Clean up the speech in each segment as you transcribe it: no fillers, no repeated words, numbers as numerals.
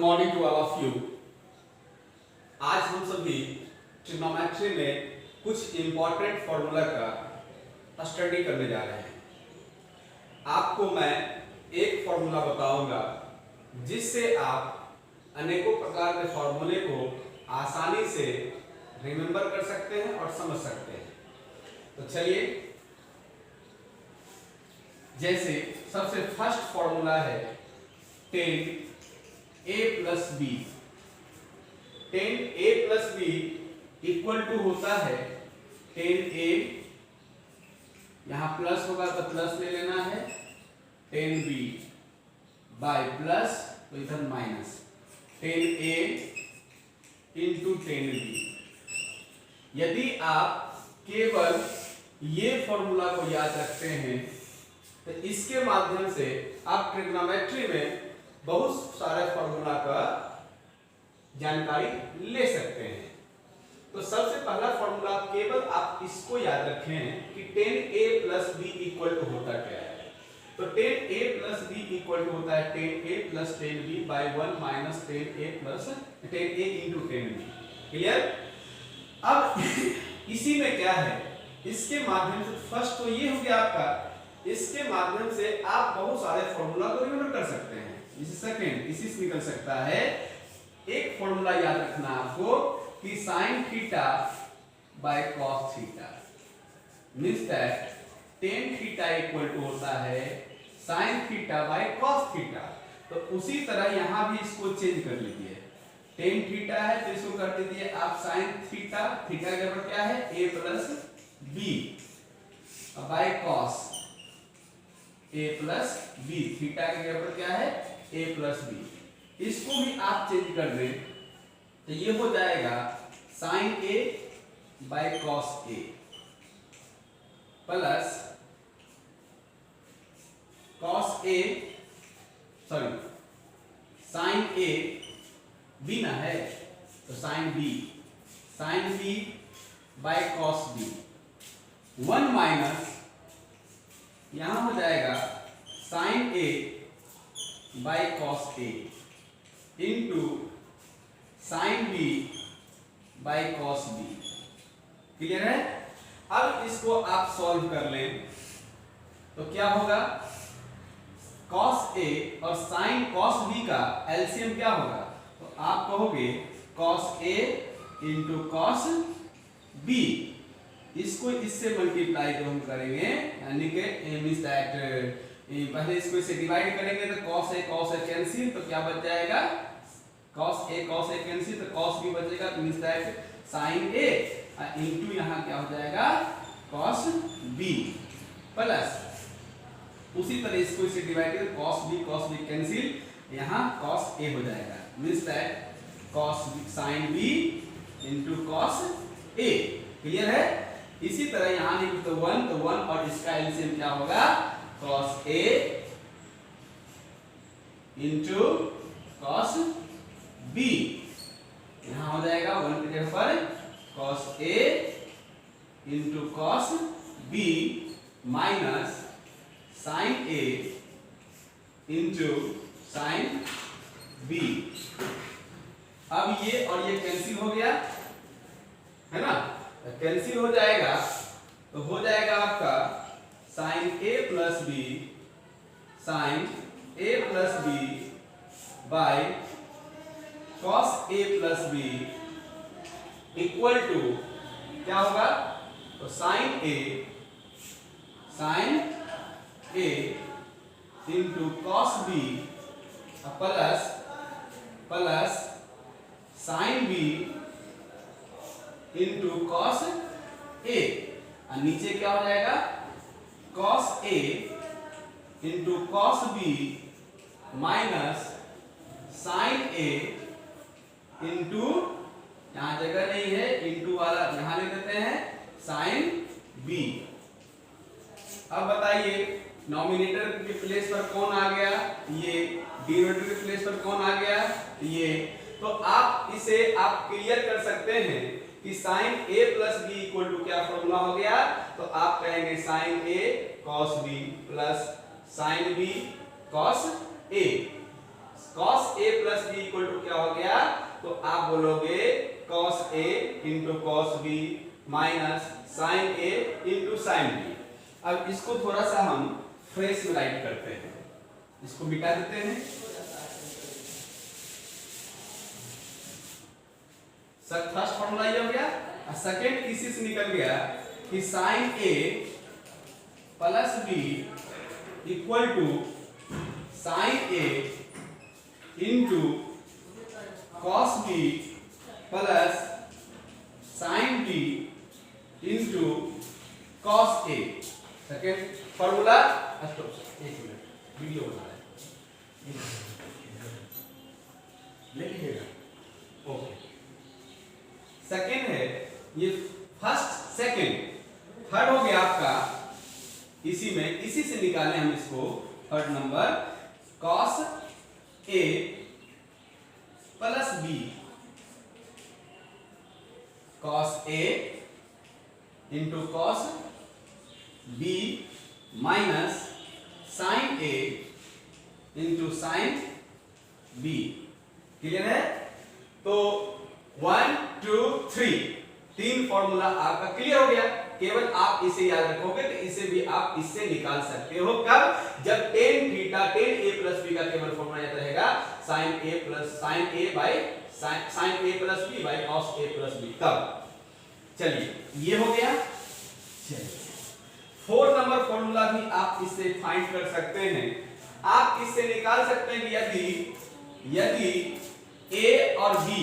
Morning to all of you. आज हम सभी ट्रिग्नोमेट्री में कुछ इंपॉर्टेंट फॉर्मूला का स्टडी करने जा रहे हैं। आपको मैं एक फॉर्मूला बताऊंगा जिससे आप अनेकों प्रकार के फॉर्मूले को आसानी से रिमेंबर कर सकते हैं और समझ सकते हैं। तो चलिए, जैसे सबसे फर्स्ट फॉर्मूला है 10a plus B. 10a plus B equal to होता है 10a, यहां प्लस होगा तो प्लस ले लेना है, 10b बाय प्लस तो इधर माइनस 10a इंटू 10b। यदि आप केवल ये फॉर्मूला को याद रखते हैं तो इसके माध्यम से आप ट्रिग्नोमेट्री में बहुत सारे फॉर्मूला का जानकारी ले सकते हैं। तो सबसे पहला फॉर्मूला केवल आप इसको याद रखें कि 10a plus B equal to होता क्या है। तो 10a plus B equal to होता है 10a plus 10b by 1 minus 10a plus 10a into 10b। Clear? अब इसी में क्या है, इसके माध्यम से फर्स्ट तो ये हो गया आपका, इसके माध्यम से आप बहुत सारे फॉर्मूला को रिमेंबर कर सकते हैं। इसी सेकंड इसी से निकल सकता है। एक फॉर्मूला याद रखना आपको कि sin theta by cos theta means that tan theta equal to होता है sin theta by cos theta. तो उसी तरह यहां भी इसको चेंज कर लीजिए। tan थीटा है तो इसको कर दीजिए आप sin थीटा। थीटा के बराबर क्या है a plus b by cos a plus b। थीटा के बराबर क्या है a प्लस b। इसको भी आप चेंज कर दें तो ये हो जाएगा sin a by cos a plus cos a sorry sin a b ना है तो sin b by cos b 1 minus यहां हो जाएगा sin a by cos a into sin b by cos b। Clear है? अब इसको आप सॉल्व कर लें तो क्या होगा, cos a और sin cos b का एलसीएम क्या होगा, तो आप कहोगे cos a into cos b। इसको इससे मल्टीप्लाई जो हम करेंगे यानी कि मींस दैट पहले इसको इससे डिवाइड करेंगे तो cos a कैंसिल, तो क्या बच जाएगा cos a कैंसिल तो cos b बचेगा, means that sin a into यहां क्या हो जाएगा cos b प्लस उसी तरह इसको इससे डिवाइड करें cos b कैंसिल, यहां cos a हो जाएगा, means that sin b into cos a। Clear है? इसी तरह यहां लिख तो 1 और इसका एलसीएम क्या होगा cos a into cos b। यहां हो जाएगा 1 की जगह पर cos a into cos b minus sin a into sin b। अब ये और ये कैंसिल हो गया है ना, कैंसिल हो जाएगा तो हो जाएगा आपका sin a plus b by cos a plus b equal to क्या होगा, तो sin a into cos b plus sin b into cos a। और नीचे क्या हो जाएगा cos a into cos b minus sin a into, यहां जगह नहीं है इंटू वाला, यहां लिख देते हैं sin b। अब बताइए नॉमिनेटर के प्लेस पर कौन आ गया, ये डिनोमिनेटर के प्लेस पर कौन आ गया, ये। तो आप इसे आप क्लियर कर सकते हैं कि sin a plus b equal to क्या फॉर्मूला हो गया, तो आप कहेंगे sin a cos b plus sin b cos a। cos a plus b equal to क्या हो गया, तो आप बोलोगे cos a into cos b minus sin a into sin b। अब इसको थोड़ा सा हम फ्रेश में राइट करते हैं, इसको मिटा देते हैं। सर फर्स्ट फॉर्मूला ये हो गया, और सेकेंड इसी से निकल गया कि sin a plus b equal to sin a into cos b plus sin b into cos a। Second formula, एक मिनट वीडियो बना रहे ले लीजिएगा। ओके, सेकेंड है ये, फर्स्ट सेकेंड, थर्ड हो गया आपका, इसी में इसी से निकालें हम इसको, third number cos a plus b, cos a into cos b minus sin a into sin b। Clear है? तो 1 2 3 तीन फॉर्मूला आपका क्लियर हो गया। केवल आप इसे याद रखोगे तो इसे भी आप इससे निकाल सकते हो। कब? जब tan theta tan a plus b का केवल फॉर्मूला याद रहेगा sin a plus sin a by sin a plus b by cos a plus b। तब चलिए ये हो गया। चलिए फोर्थ नंबर फॉर्मूला भी आप इससे फाइंड कर सकते हैं। आप इससे निकाल सकते हैं कि यदि a और b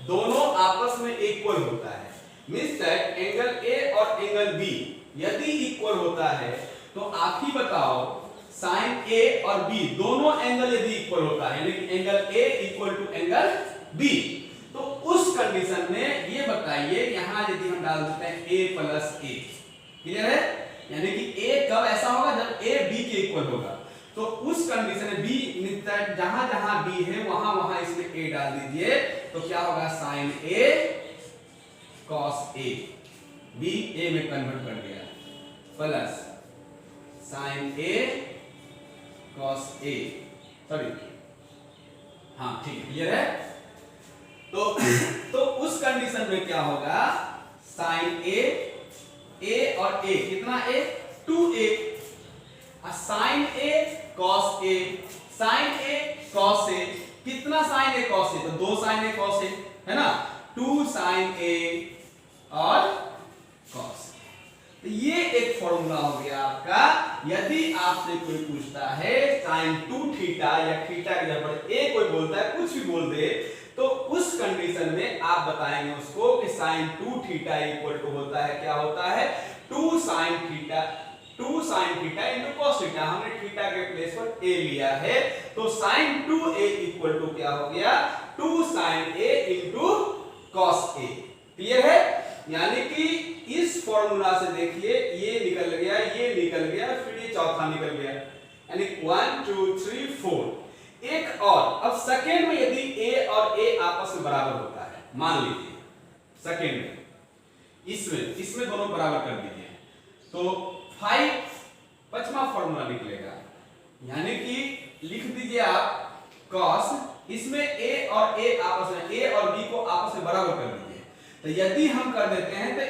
दोनों आपस में इक्वल होता है, मींस दैट एंगल a और एंगल b यदि इक्वल होता है, तो आप ही बताओ sin a और b दोनों एंगल यदि इक्वल होता है, यानी कि angle a equal to angle b, तो उस कंडीशन में ये बताइए, यहां यदि हम डाल देते हैं a प्लस a, क्लियर है? यानी कि a कब ऐसा होगा जब a b के इक्वल होगा। तो उस कंडीशन में b जहां जहां b है वहां वहां इसमें a डाल दीजिए, तो क्या होगा sin a cos a, b a में कन्वर्ट कर दिया, plus sin a cos a, sorry हाँ ठीक है, क्लियर है? तो उस कंडीशन में क्या होगा, sin a और a कितना a 2a, sin a cos a, sin a cos a कितना sin a cos a, तो 2 sin a cos a है ना, 2 sin a और cos। तो ये एक फॉर्मूला हो गया आपका। यदि आपसे कोई पूछता है sin 2 थीटा या थीटा की जगह पर a कोई बोलता है, कुछ भी बोल दे, तो उस कंडीशन में आप बताएंगे उसको कि sin 2 थीटा इक्वल टू होता है, क्या होता है 2 sin theta into cos theta. हमने थीटा के प्लेस पर a लिया है, तो sin 2a इक्वल टू क्या हो गया 2 sin a into cos a। Clear है? यानी कि इस फॉर्मूला से देखिए ये निकल गया, ये निकल गया, फिर ये चौथा निकल गया, यानी 1 2 3 4। एक और, अब सेकेंड में यदि a और a आपस में बराबर होता है, मान लीजिए सेकेंड में इसमें दोनों बराबर कर दीजिए, तो 5 पांचवा फॉर्मूला निकलेगा, यानी कि लिख दीजिए आप cos, इसमें a और a आपस में, a और b को आपस में बराबर कर दीजिए। तो यदि हम कर देते हैं तो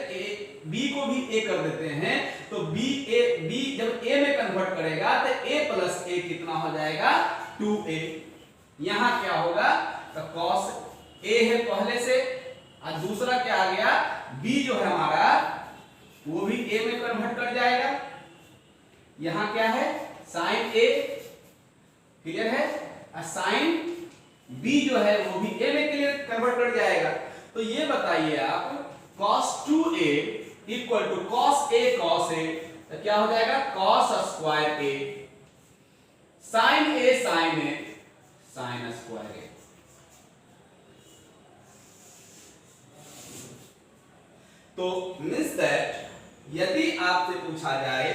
b को भी a कर देते हैं, तो b जब a में कन्वर्ट करेगा तो a प्लस a कितना हो जाएगा 2a। यहां क्या होगा, तो cos a है पहले से, और दूसरा क्या आ गया b जो है हमारा वो भी a में कन्वर्ट कर जाएगा। यहां क्या है sin a, क्लियर है, और sin b जो है वो भी a में क्लियर कन्वर्ट कर जाएगा। तो ये बताइए आप cos 2a equal to cos a cos a, तो क्या हो जाएगा cos square a, sin a sin a sin square a। तो मींस दैट यदि आपसे पूछा जाए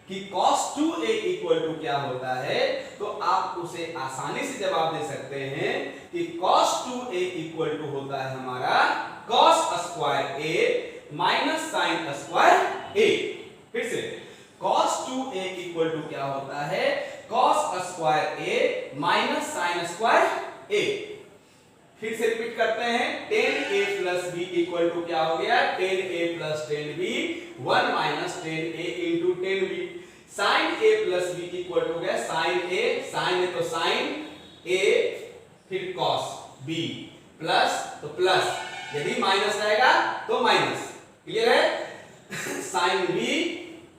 कि cos 2a इक्वल टू क्या होता है, तो आप उसे आसानी से जवाब दे सकते हैं कि cos 2a इक्वल टू होता है हमारा cos square a minus sin square a। फिर से cos 2a इक्वल टू क्या होता है, cos square A minus sine square A. फिर से रिपीट करते हैं, tan a plus B equal to क्या हो गया, tan a plus tan b 1 minus tan a into tan b। sin a plus b equal to हो गया sin a, sin a तो sin a फिर cos b प्लस तो plus, यदि minus रहेगा तो माइनस। क्लियर है? sin b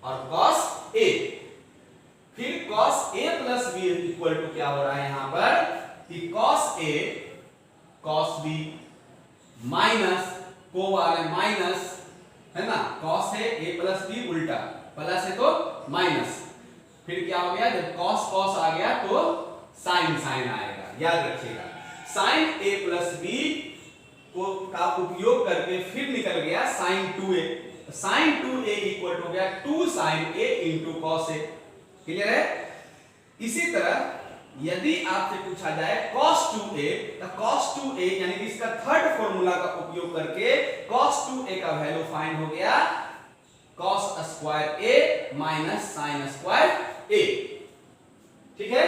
और cos a, फिर cos a plus b equal to क्या हो रहा है यहां पर कि cos a cos b minus को वाले माइनस है ना, cos है a प्लस b उल्टा, प्लस है तो माइनस, फिर क्या हो गया जब cos cos आ गया तो sin sin आएगा। याद रखिएगा sin a प्लस b को का उपयोग करके फिर निकल गया sin 2a, sin 2a equal हो गया 2 sin a into cos a। Clear है? इसी तरह यदि आपसे पूछा जाए cos 2a, तो cos 2a यानी कि इसका थर्ड फॉर्मूला का उपयोग करके cos 2a का वैल्यू फाइंड हो गया cos square a minus sin square a। ठीक है?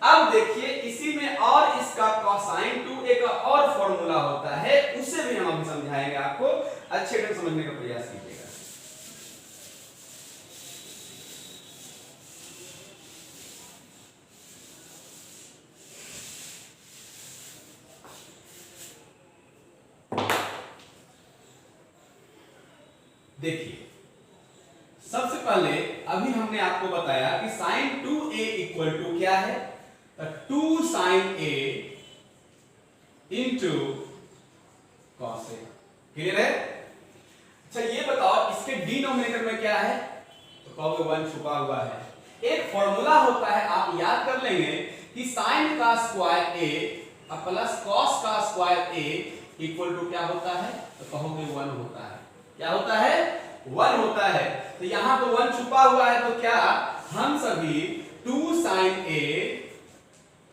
अब देखिए इसी में और इसका cosine 2a का और फॉर्मूला होता है, उसे भी हम अभी समझाएंगे आपको, अच्छे ढंग समझने का प्रयास कीजिएगा। देखिए सबसे पहले अभी हमने आपको बताया कि sin 2a इक्वल टू क्या है, 2 sin a into cos a। Clear है? अच्छा ये बताओ इसके डिनोमिनेटर में क्या है, तो कहोगे 1 छुपा हुआ है। एक फॉर्मूला होता है, आप याद कर लेंगे कि sin का स्क्वायर a प्लस cos का स्क्वायर a इक्वल टू क्या होता है, तो कहोगे 1 होता है। क्या होता है? 1 होता है। तो यहां तो 1 छुपा हुआ है, तो क्या हम सभी 2 sin a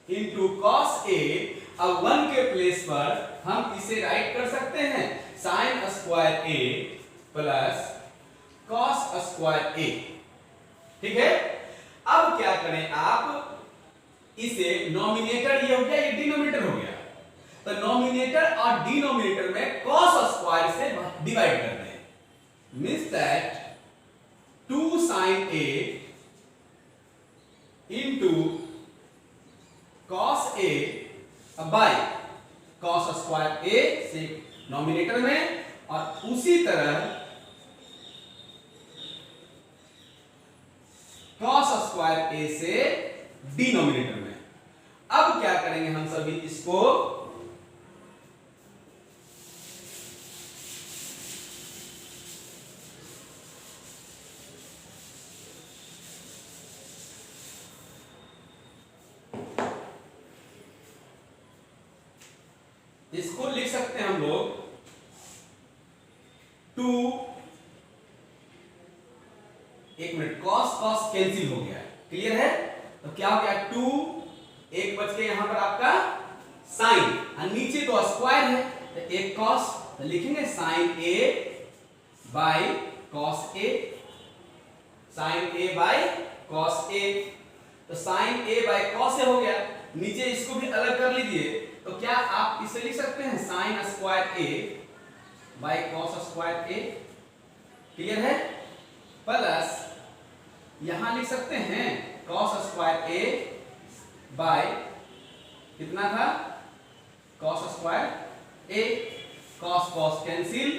into cos a, अब 1 के प्लेस पर हम इसे राइट कर सकते हैं sin square a plus cos square a। ठीक है? अब क्या करें आप, इसे नॉमिनेटर ये हो गया, ये डिनोमिनेटर हो गया, तो नॉमिनेटर और डिनोमिनेटर में cos स्क्वायर से डिवाइड कर दें, means that 2 sin a into cos a by cos square a से नॉमिनेटर में, और उसी तरह cos स्क्वायर a से डिनोमिनेटर में। अब क्या करेंगे हम सभी इसको लिख सकते हैं हम लोग 2, एक मिनट, cos cos कैंसिल हो गया। क्लियर है? तो क्या हो गया 2, एक बच के यहां पर आपका sin, और नीचे तो स्क्वायर है तो एक cos, तो लिखेंगे sin a by cos a, sin a by cos a। तो sin a by cos a हो गया, नीचे इसको भी अलग कर लीजिए, तो क्या आप इसे लिख सकते हैं sin square a by cos square a। Clear है? प्लस यहां लिख सकते हैं cos स्क्वायर a बाय कितना था, cos square a, cos cos cancel.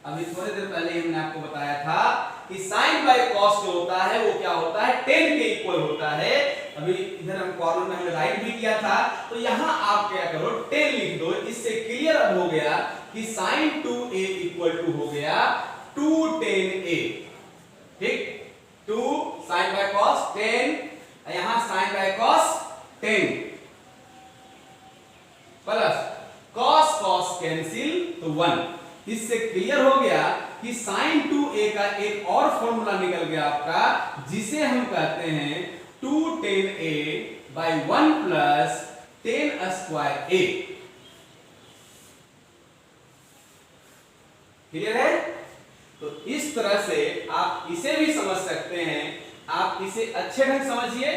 अभी थोड़ी देर पहले हमने आपको बताया था कि sin बाय cos जो होता है वो क्या होता है, tan के इक्वल होता है। अभी इधर हम कॉर्नर में हमने राइट भी किया था, तो यहां आप क्या करो tan लिख दो, इससे क्लियर अब हो गया कि sin 2a इक्वल टू हो गया 2 tan a। ठीक, 2 sin बाय cos 10, यहां sin by cos 10 plus cos cos cancel तो 1। इससे क्लियर हो गया कि sin 2a का एक और फॉर्मूला निकल गया आपका, जिसे हम कहते हैं 2 tan a by 1 plus tan square a। Clear है? तो इस तरह से आप इसे भी समझ सकते हैं, आप इसे अच्छे ढंग समझिए।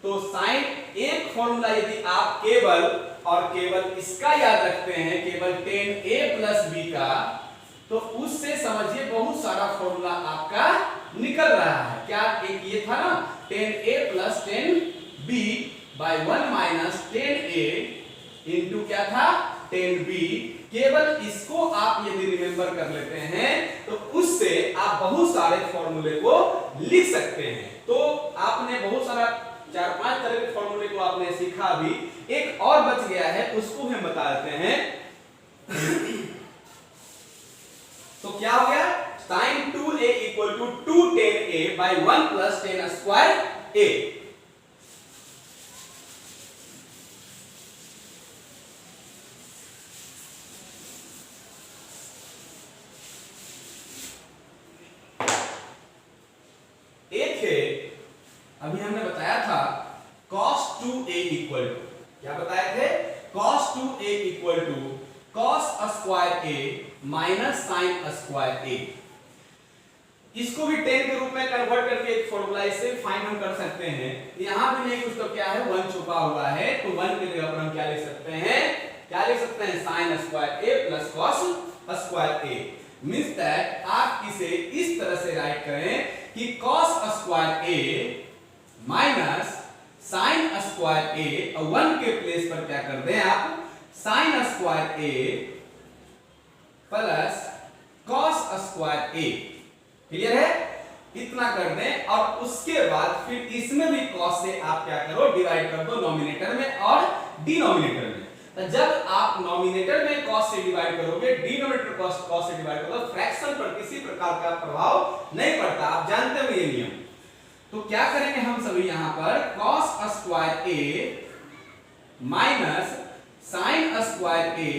तो साइन एक फॉर्मूला यदि आप केवल और केवल इसका याद रखते हैं, केवल tan A प्लस b का, तो उससे समझिए बहुत सारा फॉर्मूला आपका निकल रहा है। क्या एक ये था ना, tan A plus tan b by 1 minus tan A into क्या था, tan b। केवल इसको आप यदि रिमेंबर कर लेते हैं तो उससे आप बहुत सारे फॉर्मूले को लिख सकते हैं। तो आपने बहुत सारा 4-5 तरह के फॉर्मूले को आपने सीखा। अभी एक और बच गया है, उसको हम बता देते हैं। तो क्या हो गया, sin 2a equal to 2 tan a by 1 plus tan square a। एक है, अभी हमने बताया था cos 2a इक्वल टू, क्या बताए थे, cos 2a equal to cos square a minus sin square a। इसको भी tan के रूप में कन्वर्ट करके एक फॉर्मूला इससे फाइंड हम कर सकते हैं। यहां भी नहीं कुछ तो क्या है, 1 छुपा हुआ है, तो 1 की जगह पर हम क्या लिख सकते हैं, क्या लिख सकते हैं, sin square a plus cos square a। Means that आप इसे इस तरह से राइट करें कि cos square a minus sin square a, और 1 के प्लेस पर क्या कर दें आप, sin square a plus cos square a। Clear है, इतना कर दें। और उसके बाद फिर इसमें भी cos से आप क्या करो, डिवाइड कर दो नॉमिनेटर में और डिनोमिनेटर में। तो जब आप नॉमिनेटर में cos से डिवाइड करोगे, डिनोमिनेटर cos से डिवाइड करोगे, फ्रैक्शन पर किसी प्रकार का प्रभाव नहीं पड़ता, आप जानते हो ये नियम। तो क्या करेंगे हम सभी यहां पर, cos square a minus sin square a,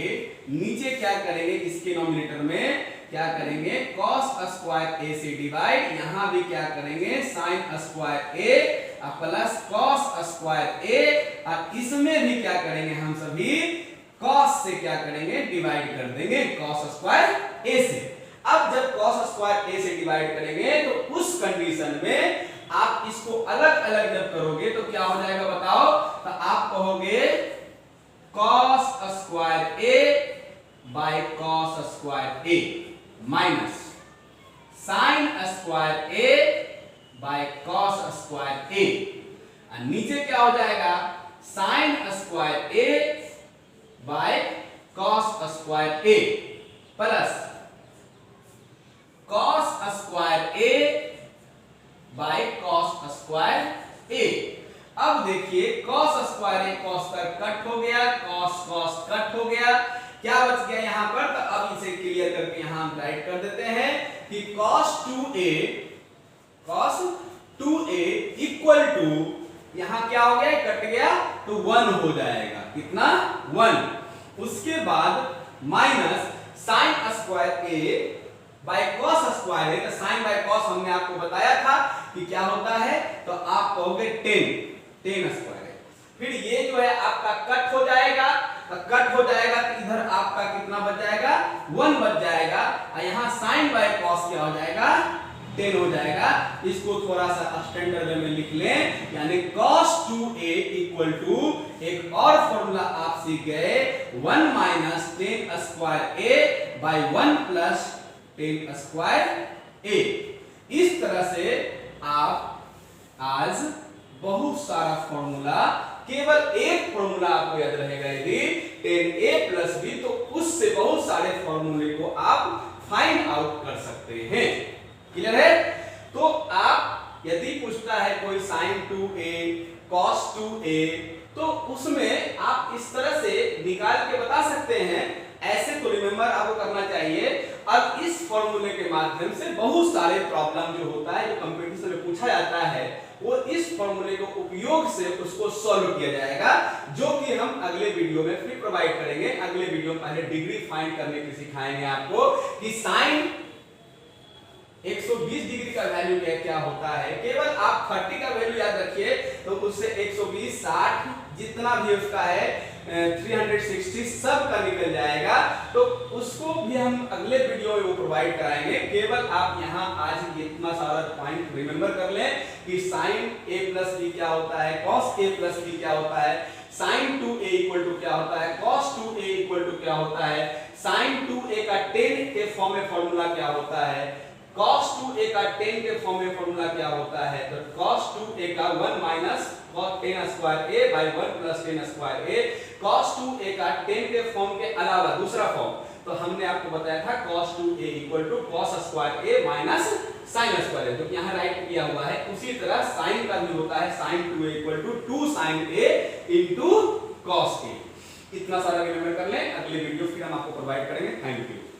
नीचे क्या करेंगे, इसके नॉमिनेटर में क्या करेंगे, cos स्क्वायर a से डिवाइड, यहां भी क्या करेंगे, sin square a plus cos square a, और इसमें भी क्या करेंगे हम सभी, cos से क्या करेंगे, डिवाइड कर देंगे cos स्क्वायर a से। अब जब cos स्क्वायर a से डिवाइड करेंगे तो उस कंडीशन में आप इसको अलग अलग जब करोगे तो क्या हो जाएगा बताओ, तो आप कहोगे cos square a by cos square a minus sin square a by cos square a, और नीचे क्या हो जाएगा, sin square a by cos square a plus cos square a by cos square a। अब देखिए cos स्क्वायर a cos का cut हो गया, cos कट हो गया, क्या बच गया यहां पर, तो अब इसे क्लियर करके यहां हम राइट कर देते हैं कि cos 2a इक्वल टू, यहां क्या हो गया, कट गया तो 1 हो जाएगा, कितना, 1। उसके बाद minus sin square a by cos square a, तो sin बाय cos हमने आपको बताया था कि क्या होता है, तो आप कहोगे 10 स्क्वायर है। फिर ये जो है आपका कट हो जाएगा, तो कट हो जाएगा तो इधर आपका कितना बच जाएगा, 1 बच जाएगा, और यहाँ sin बाय cos क्या हो जाएगा, 10 हो जाएगा। इसको थोड़ा सा स्टैंडर्ड वे में लिख लें, यानी cos 2a इक्वल टू, एक और फॉर्मूला आप सीख गए, 1 minus tan square a by 1 plus tan square a। इस तरह से आप आज बहुत सारा फॉर्मूला, केवल एक फॉर्मूला आपको याद रहेगा यदि tan a प्लस b, तो उससे बहुत सारे फॉर्मूले को आप फाइंड आउट कर सकते हैं। क्लियर है, तो आप यदि पूछता है कोई sin 2a cos 2a, तो उसमें आप इस तरह से निकाल के बता सकते हैं। ऐसे तो रिमेंबर आपको करना चाहिए। अब इस फॉर्मूले के माध्यम से बहुत सारे प्रॉब्लम जो होता है, जो कंपटीशन में पूछा जाता है, वो इस फॉर्मूले को उपयोग से उसको सॉल्व किया जाएगा, जो कि हम अगले वीडियो में फ्री प्रोवाइड करेंगे। अगले वीडियो में पहले डिग्री फाइंड करने की सिखाएंगे आपको कि sin 120 डिग्री का वैल्यू क्या होता है। केवल आप 30 का वैल्यू याद रखिए, तो उससे 120 60 जितना भी उसका है 360 सब का निकल जाएगा। तो उसको भी हम अगले वीडियो में वो प्रोवाइड कराएंगे। केवल आप यहाँ आज इतना सारा पॉइंट रिमेंबर कर लें कि sin a प्लस b क्या होता है, cos a प्लस b क्या होता है, sin 2a इक्वल टू क्या होता है, cos 2a इक्वल टू क्या होता है, sin 2a का 10 के फॉर्म में फॉर्मूला क्या होता है, cos 2a का 10 के फॉर्म में फॉर्मूला क्या होता है। तो cos 2a का 1 minus cos 10 square a by 1 plus 10 square a, cos 2a का 10 के फॉर्म के अलावा दूसरा फॉर्म तो हमने आपको बताया था cos 2a equal to cos square a minus sin square a, जो कि यहाँ राइट किया हुआ है। उसी तरह sin का भी होता है sin 2a equal to 2 sin a into cos a। इतना सारा रिमेंबर कर लें, अगले वीडियो फिर हम आपको प्रोवाइड करेंगे। Thank you.